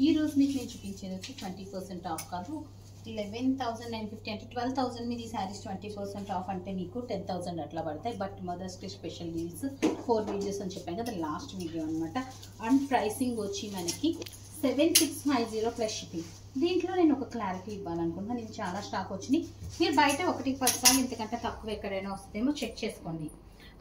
ఈ రోజు మీకు నేను చూపించేది వచ్చి 20% ఆఫ్ కాదు, 11,950 అంటే 12,000 మీద ఈ శారీస్ 20% ఆఫ్ అంటే మీకు 10,000 అట్లా పడతాయి. But mother's day special deals 4 videos అని చెప్పాను కదా, లాస్ట్ వీడియో అనమాట. అండ్ ప్రైసింగ్ వచ్చి మనకి 7650 ప్లస్ షిప్పింగ్. దీంట్లో నేను ఒక క్లారిటీ ఇవ్వాలనుకుంటున్నాను. నేను చాలా స్టాక్ వచ్చినాయి, మీరు బయట 1-10 ఇంతకంటే తక్కువ ఎక్కడైనా వస్తుందేమో చెక్ చేసుకోండి.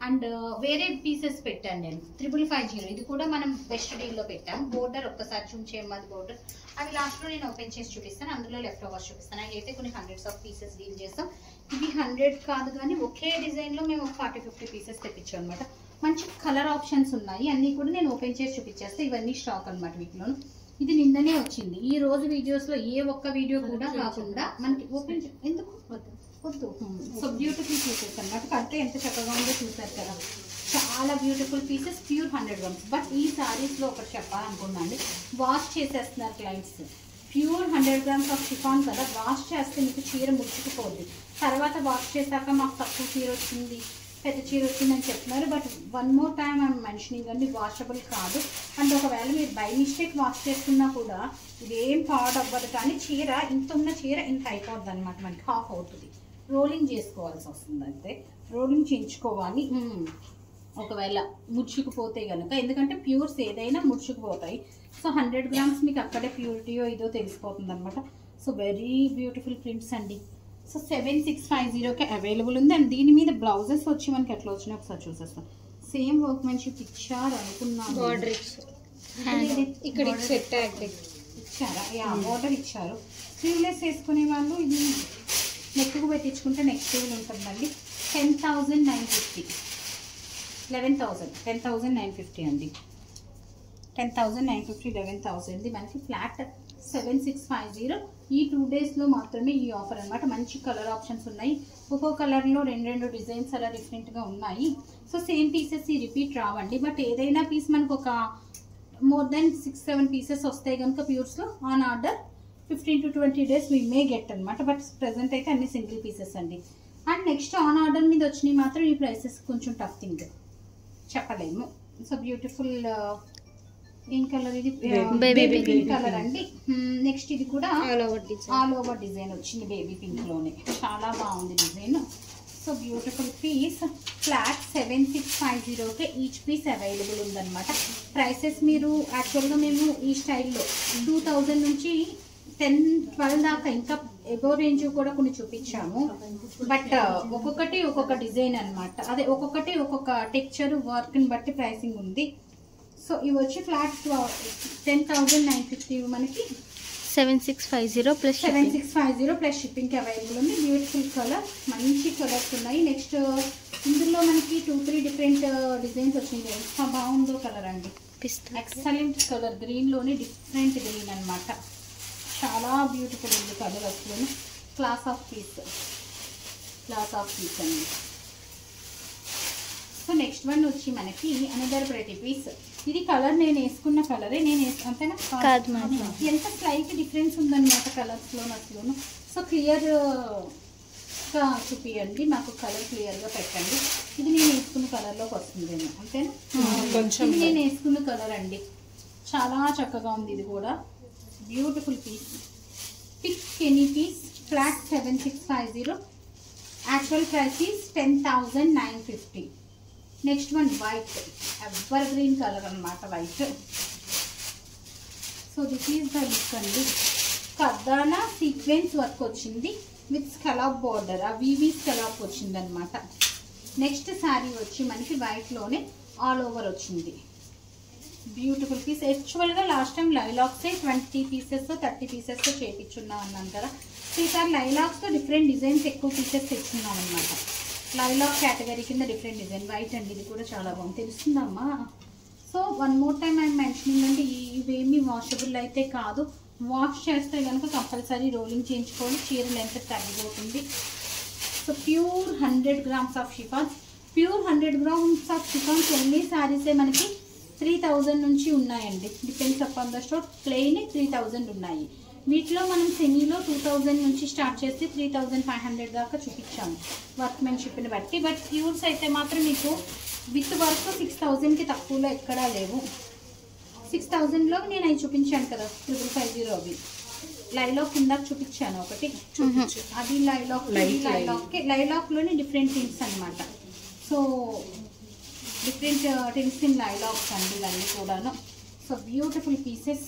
అండ్ వేరే పీసెస్ పెట్టాను నేను 3550, ఇది కూడా మనం బెస్ట్ డీల్లో పెట్టాం. బోర్డర్ ఒక్కసారి చూపించేమ్మది బోర్డర్, అవి లాస్ట్లో నేను ఓపెన్ చేసి చూపిస్తాను, అందులో లెఫ్ట్ ఓవర్స్ చూపిస్తాను. అయితే కొన్ని హండ్రెడ్స్ ఆఫ్ పీసెస్ డీల్ చేస్తాం. ఇవి 100 కాదు కానీ ఒకే డిజైన్లో మేము 40-50 పీసెస్ తెప్పించాం అనమాట. మంచి కలర్ ఆప్షన్స్ ఉన్నాయి, అన్నీ కూడా నేను ఓపెన్ చేసి చూపించేస్తాను. ఇవన్నీ స్టాక్ అనమాట వీటిలోను. ఇది నిన్ననే వచ్చింది. ఈ రోజు వీడియోస్లో ఏ ఒక్క వీడియో కూడా కాకుండా మనకి ఓపెన్ ఎందుకు వద్దు. సో బ్యూటిఫుల్ పీసెస్ అనమాట. కడితే ఎంత చక్కగా ఉందో చూసారు కదా, చాలా beautiful pieces, pure 100 grams. But ఈ శారీస్లో ఒకటి చెప్పాలనుకున్నాండి, వాష్ చేసేస్తున్నారు clients. Pure 100 grams of chiffon కదా, వాష్ చేస్తే మీకు చీర ముడుచుకుపోద్ది. తర్వాత వాష్ చేశాక మాకు తక్కువ చీర వచ్చింది, పెద్ద చీర వచ్చిందని చెప్తున్నారు. But 1 more time I'm mentioning అండి, వాషబుల్ కాదు. అండ్ ఒకవేళ మీరు బై మిస్టేక్ వాష్ చేస్తున్నా కూడా ఇదేం పాడ్ అవ్వదు. కానీ చీర ఇంత ఉన్న చీర ఇంత అయిపోద్ది అనమాట, మనకి హాఫ్ అవుతుంది. రోలింగ్ చేసుకోవాల్సి వస్తుంది, అయితే రోలింగ్ చేయించుకోవాలి. ఒకవేళ ముడుచుకుపోతే కనుక, ఎందుకంటే ప్యూర్స్ ఏదైనా ముడుచుకుపోతాయి. సో 100 grams మీకు అక్కడే ప్యూరిటీయో ఇదో తెలిసిపోతుంది అనమాట. సో వెరీ బ్యూటిఫుల్ ప్రింట్స్ అండి. సో 7650కి అవైలబుల్ ఉంది. అండ్ దీని మీద బ్లౌజెస్ వచ్చి మనకి ఎట్లా వచ్చినాయి ఒకసారి చూసేస్తాం. సేమ్ వర్క్మెన్షిప్ ఇచ్చారు అనుకున్నాను, ఇచ్చారా? బార్డర్ ఇచ్చారు. స్లీవ్లెస్ వేసుకునే వాళ్ళు ఇది నెక్కు పెట్టించుకుంటే నెక్స్ట్ లెవెల్ ఉంటుందండి. 10,950, 11,000, 10,950 అండి. 10,950, 11,000 మనకి ఫ్లాట్ 7650. ఈ 2 daysలో మాత్రమే ఈ ఆఫర్ అనమాట. మంచి కలర్ ఆప్షన్స్ ఉన్నాయి, ఒక్కో కలర్లో 2 డిజైన్స్ అలా డిఫరెంట్గా ఉన్నాయి. సో సేమ్ పీసెస్ ఈ రిపీట్ రావండి. బట్ ఏదైనా పీస్ మనకు ఒక మోర్ దెన్ 6-7 పీసెస్ వస్తాయి కనుక ప్యూర్స్లో on order 15 to 20 days we may get అనమాట. బట్ ప్రెసెంట్ అయితే అన్ని సింగిల్ పీసెస్ అండి. అండ్ నెక్స్ట్ ఆన్ ఆర్డర్ మీద వచ్చినాయి మాత్రం ఈ ప్రైసెస్ కొంచెం టఫ్ థింగ్, చెప్పలేము. సో బ్యూటిఫుల్ ఏం కలర్ ఇది, బేబీ పింక్ కలర్ అండి. నెక్స్ట్ ఇది కూడా ఆల్ ఓవర్ డిజైన్ వచ్చింది బేబీ పింక్ లోనే, చాలా బాగుంది design. So beautiful piece, flat 7650కి ఈచ్ పీస్ అవైలబుల్ ఉందన్నమాట. ప్రైసెస్ మీరు యాక్చువల్గా మేము ఈ స్టైల్లో 2000 నుంచి 10-12 దాకా ఇంకా ఎబో రేంజ్ కూడా కొన్ని చూపించాము. బట్ ఒక్కొక్కటి ఒక్కొక్క డిజైన్ అనమాట, అదే ఒక్కొక్కటి ఒక్కొక్క టెక్చర్ వర్క్ని బట్టి ప్రైసింగ్ ఉంది. సో ఇవి వచ్చి ఫ్లాట్ 10,950 మనకి 7650 ప్లస్ షిప్పింగ్కి అవైలబుల్ ఉంది. బ్యూటిఫుల్ కలర్, మంచి కలర్స్ ఉన్నాయి. నెక్స్ట్ ఇందులో మనకి 2-3 డిఫరెంట్ డిజైన్స్ వచ్చినాయి. ఎంత బాగుందో కలర్ అండి, ఎక్సలెంట్ కలర్, గ్రీన్లోనే డిఫరెంట్ గ్రీన్ అనమాట. చాలా బ్యూటిఫుల్ ఉంది కలర్ అసలు. క్లాస్ ఆఫ్ పీస్ అండి. సో నెక్స్ట్ వన్ వచ్చి మనకి అనదర్ ప్రతి పీస్. ఇది కలర్ నేను వేసుకున్న కలరే, నేను అంతేనా ఎంత స్లైట్ డిఫరెన్స్ ఉందన్నమాట కలర్స్లో అసలు. సో క్లియర్గా చూపియండి, నాకు కలర్ క్లియర్గా పెట్టండి. ఇది నేను వేసుకున్న కలర్లోకి వస్తుంది అంతేనా, ఇది నేను వేసుకున్న కలర్ అండి. చాలా చక్కగా ఉంది. ఇది కూడా beautiful piece, pick any piece, flat 7650. Actual price is 10,950. Next one white, evergreen colour అనమాట white. So this is the look అండి. కర్దానా సీక్వెన్స్ వర్క్ వచ్చింది విత్ స్కలాప్ బార్డర్, ఆ వీవీ స్కలాప్ వచ్చింది అనమాట. నెక్స్ట్ శారీ వచ్చి మనకి వైట్లోనే ఆల్ ఓవర్ వచ్చింది. Beautiful piece. యాక్చువల్గా లాస్ట్ టైం లైలాక్సే 20 pieces 30 pieces చేయించున్నాం అన్నాను కదా. ఈసారి లైలాక్స్తో డిఫరెంట్ డిజైన్స్ ఎక్కువ పీసెస్ తెచ్చున్నాం అనమాట. లైలాక్ కేటగిరీ కింద డిఫరెంట్ డిజైన్ వైట్ అండి. ఇది కూడా చాలా బాగుంది, తెలుస్తుందమ్మా. So 1 more time I'm mentioning అంటే ఇవేమీ వాషబుల్ అయితే కాదు, వాష్ చేస్తే కనుక కంపల్సరీ రోలింగ్ చేయించుకోవాలి, చీర లెంత్ తగ్గిపోతుంది. So pure 100 grams of chiffons, pure 100 grams of chiffons only శారీసే మనకి 3,000 నుంచి ఉన్నాయండి. Depends upon the store. Plain 3,000 ఉన్నాయి. వీటిలో మనం సెమీలో 2,000 నుంచి స్టార్ట్ చేసి 3,500 దాకా చూపించాము వర్క్మెన్షిప్ని బట్టి. బట్ ప్యూర్స్ అయితే మాత్రం మీకు విత్ వర్క్ 6,000కి తక్కువలో ఎక్కడా లేవు. 6000లో నేను అవి చూపించాను కదా 5550 అవి లైలాక్ కింద చూపించాను ఒకటి అది లైలాక్ లోనే డిఫరెంట్ థింగ్స్ అన్నమాట సో డిఫరెంట్ థింగ్స్ ఇన్ లైలాక్స్ అండి ఇవన్నీ కూడాను so beautiful pieces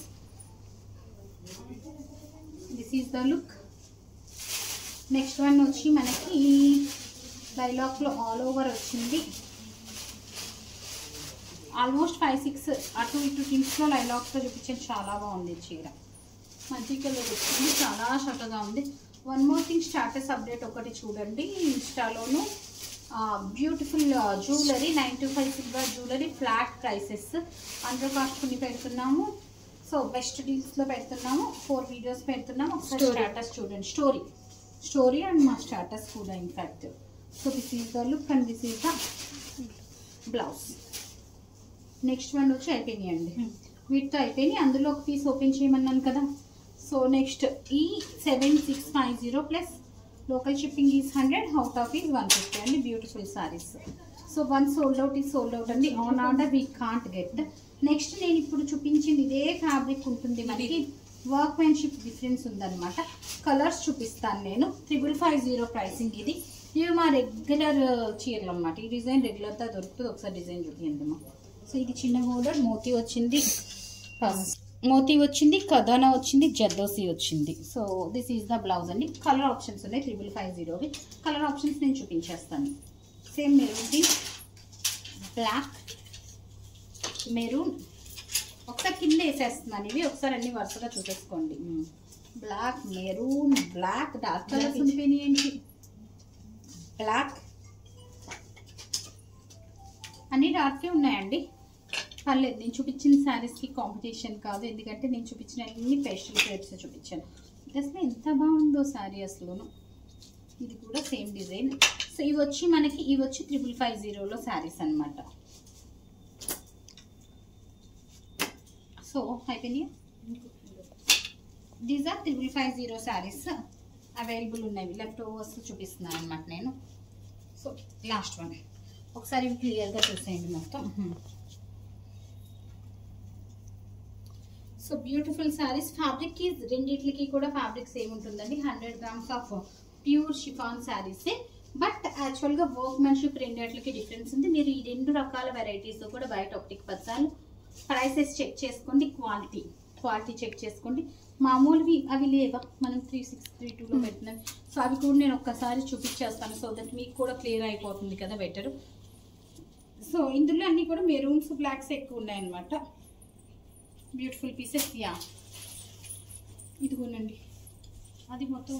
this is the look next one వచ్చి మనకి లైలాక్లో ఆల్ ఓవర్ వచ్చింది ఆల్మోస్ట్ 5-6 అటు ఇటు థింగ్స్లో లైలాక్స్లో చూపించాను చాలా బాగుంది చీర మంచి కలర్ వచ్చింది చాలా చక్కగా ఉంది one more thing status update ఒకటి చూడండి ఇన్స్టాలోను beautiful jewellery 925 silver jewellery flat prices under cost కొన్ని పెడుతున్నాము సో బెస్ట్ డీల్స్లో పెడుతున్నాము 4 వీడియోస్ పెడుతున్నాము ఒకసారి స్టాటస్ చూడండి స్టోరీ అండ్ మా స్టాటస్ కూడా in fact so this is the look and this is the blouse next one వచ్చి అయిపోయినాయండి వీటితో అయిపోయినాయి అందులో ఒక పీస్ ఓపెన్ చేయమన్నాను కదా సో నెక్స్ట్ ఈ 7650 plus local shipping is 100 out of is 150 అండి beautiful saris so one sold out అండి on order we can't get next నేను ఇప్పుడు చూపించింది ఇదే ఫ్యాబ్రిక్ ఉంటుంది మనకి వర్క్ మ్యాన్షిప్ డిఫరెన్స్ ఉందన్నమాట కలర్స్ చూపిస్తాను నేను 5550 ప్రైసింగ్ ఇది ఇవి మా రెగ్యులర్ చీరలు అన్నమాట ఈ డిజైన్ రెగ్యులర్గా దొరుకుతుంది ఒకసారి డిజైన్ చూపించండి సో ఇది చిన్న బోర్డర్ మోతీ వచ్చింది కథానా వచ్చింది జర్దోసి వచ్చింది so this is the blouse అండి కలర్ ఆప్షన్స్ ఉన్నాయి 5550 కలర్ ఆప్షన్స్ నేను చూపించేస్తాను సేమ్ మెరూన్ బ్లాక్ మెరూన్ ఒకసారి కింద వేసేస్తున్నాను ఇవి ఒకసారి అన్ని వరుసగా చూసేసుకోండి black maroon black dark colours ఉండిపోయినాయండి బ్లాక్ అన్ని డార్కే ఉన్నాయండి పర్లేదు నేను చూపించిన శారీస్కి కాంపిటీషన్ కాదు ఎందుకంటే నేను చూపించిన అన్ని పేస్టల్ షేడ్స్ చూపించాను అసలు ఎంత బాగుందో శారీ అసలును ఇది కూడా సేమ్ డిజైన్ సో ఇవి వచ్చి మనకి 5550లో శారీస్ అనమాట సో అయిపోయినాయి దీస్ ఆర్ 5550 శారీస్ అవైలబుల్ ఉన్నాయి లెఫ్ట్ ఓవర్స్ చూపిస్తున్నాను అనమాట నేను సో లాస్ట్ వన్ ఒకసారి క్లియర్గా చూసేయండి మొత్తం సో బ్యూటిఫుల్ శారీస్ ఫ్యాబ్రిక్ రెండిట్లకి కూడా ఫ్యాబ్రిక్ సేమ్ ఉంటుందండి 100 grams ఆఫ్ ప్యూర్ షిఫాన్ శారీసే బట్ యాక్చువల్గా వర్క్ మ్యాన్షిప్ రెండిట్లకి డిఫరెన్స్ ఉంది మీరు ఈ 2 రకాల వెరైటీస్ కూడా బయట 1-10 సార్లు ప్రైసెస్ చెక్ చేసుకోండి క్వాలిటీ చెక్ చేసుకోండి మామూలువి అవి లేవా మనం 3632లో పెట్టినవి సో అవి కూడా నేను ఒక్కసారి చూపించేస్తాను సో దట్ మీకు కూడా క్లియర్ అయిపోతుంది కదా బెటర్ సో ఇందులో అన్నీ కూడా మెరూన్స్ బ్లాక్స్ ఎక్కువ ఉన్నాయన్నమాట బ్యూటిఫుల్ పీసెస్ యా ఇదిగోనండి అది మొత్తం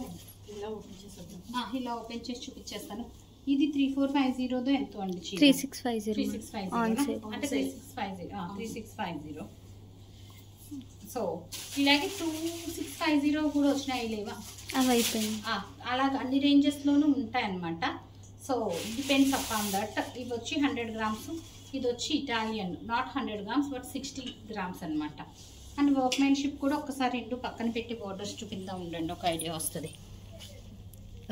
ఇలా ఓపెన్ చేసి చూపించేస్తాను ఇది 3450 ఎంతో అండి 3650 అంటే 3650 సో ఇలాగే 2650 కూడా వచ్చినాయి లేవా అవి అయిపోయింది అలా అన్ని రేంజెస్లోనూ ఉంటాయన్నమాట సో డిపెండ్స్ అపాన్ దట్ ఇవి వచ్చి 100 grams ఇది వచ్చి Italian not 100 grams but 60 grams అనమాట అండ్ వర్క్మెన్షిప్ కూడా ఒక్కసారి 2 పక్కన పెట్టి బోర్డర్స్ చూపిందా ఉండండి ఒక ఐడియా వస్తుంది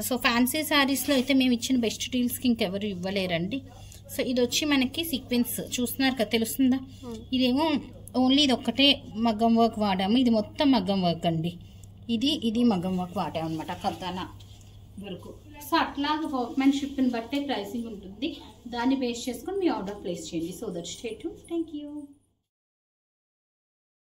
సో ఫ్యాన్సీ శారీస్లో అయితే మేము ఇచ్చిన బెస్ట్ డీల్స్కి ఇంకెవరు ఇవ్వలేరండి సో ఇది వచ్చి మనకి సీక్వెన్స్ చూస్తున్నారు కదా తెలుస్తుందా ఇదేమో ఓన్లీ ఇది ఒక్కటే మగ్గం వర్క్ వాడాము ఇది మొత్తం మగ్గం వర్క్ అండి ఇది మగ్గం వర్క్ వాడాము అనమాట కద్దానా వరకు సో అట్లాగా వర్క్మెన్షిప్ని బట్టే ప్రైసింగ్ ఉంటుంది దాన్ని బేస్ చేసుకొని మీ ఆర్డర్ ప్లేస్ చేయండి so that stay tune thank you